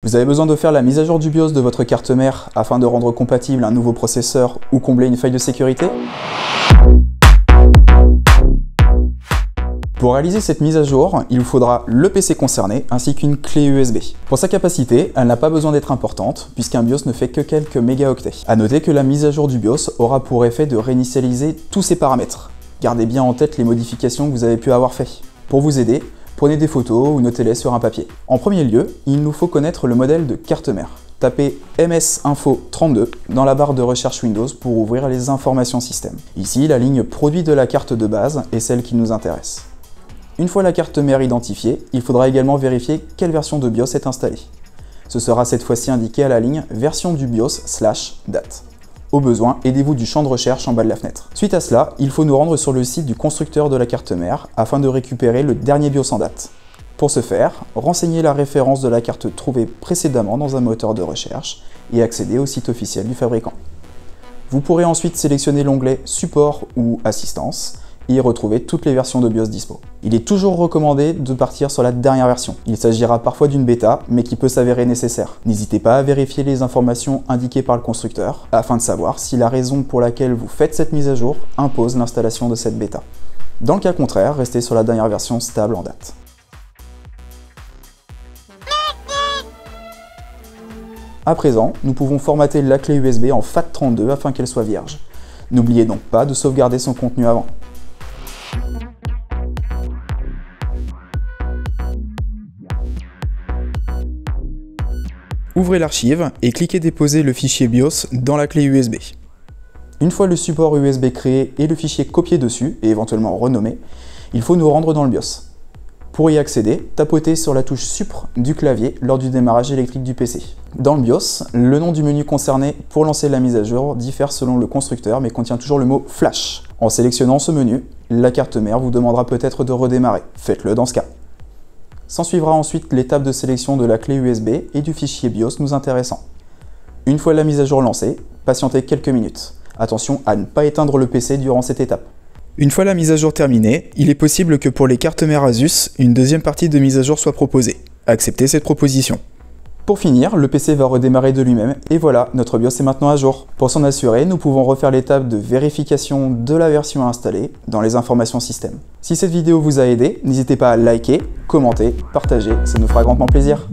Vous avez besoin de faire la mise à jour du BIOS de votre carte mère afin de rendre compatible un nouveau processeur ou combler une faille de sécurité? Pour réaliser cette mise à jour, il vous faudra le PC concerné ainsi qu'une clé USB. Pour sa capacité, elle n'a pas besoin d'être importante puisqu'un BIOS ne fait que quelques mégaoctets. A noter que la mise à jour du BIOS aura pour effet de réinitialiser tous ses paramètres. Gardez bien en tête les modifications que vous avez pu avoir faites. Pour vous aider, prenez des photos ou notez-les sur un papier. En premier lieu, il nous faut connaître le modèle de carte mère. Tapez MS-Info-32 dans la barre de recherche Windows pour ouvrir les informations système. Ici, la ligne produit de la carte de base est celle qui nous intéresse. Une fois la carte mère identifiée, il faudra également vérifier quelle version de BIOS est installée. Ce sera cette fois-ci indiqué à la ligne version du BIOS/date. Au besoin, aidez-vous du champ de recherche en bas de la fenêtre. Suite à cela, il faut nous rendre sur le site du constructeur de la carte mère afin de récupérer le dernier BIOS en date. Pour ce faire, renseignez la référence de la carte trouvée précédemment dans un moteur de recherche et accédez au site officiel du fabricant. Vous pourrez ensuite sélectionner l'onglet Support ou Assistance et y retrouver toutes les versions de BIOS dispo. Il est toujours recommandé de partir sur la dernière version. Il s'agira parfois d'une bêta, mais qui peut s'avérer nécessaire. N'hésitez pas à vérifier les informations indiquées par le constructeur, afin de savoir si la raison pour laquelle vous faites cette mise à jour impose l'installation de cette bêta. Dans le cas contraire, restez sur la dernière version stable en date. À présent, nous pouvons formater la clé USB en FAT32 afin qu'elle soit vierge. N'oubliez donc pas de sauvegarder son contenu avant. Ouvrez l'archive et cliquez déposer le fichier BIOS dans la clé USB. Une fois le support USB créé et le fichier copié dessus, et éventuellement renommé, il faut nous rendre dans le BIOS. Pour y accéder, tapotez sur la touche Supr du clavier lors du démarrage électrique du PC. Dans le BIOS, le nom du menu concerné pour lancer la mise à jour diffère selon le constructeur mais contient toujours le mot Flash. En sélectionnant ce menu, la carte mère vous demandera peut-être de redémarrer. Faites-le dans ce cas. S'ensuivra ensuite l'étape de sélection de la clé USB et du fichier BIOS nous intéressant. Une fois la mise à jour lancée, patientez quelques minutes. Attention à ne pas éteindre le PC durant cette étape. Une fois la mise à jour terminée, il est possible que pour les cartes mères Asus, une deuxième partie de mise à jour soit proposée. Acceptez cette proposition. Pour finir, le PC va redémarrer de lui-même et voilà, notre BIOS est maintenant à jour. Pour s'en assurer, nous pouvons refaire l'étape de vérification de la version installée dans les informations système. Si cette vidéo vous a aidé, n'hésitez pas à liker, commenter, partager, ça nous fera grandement plaisir.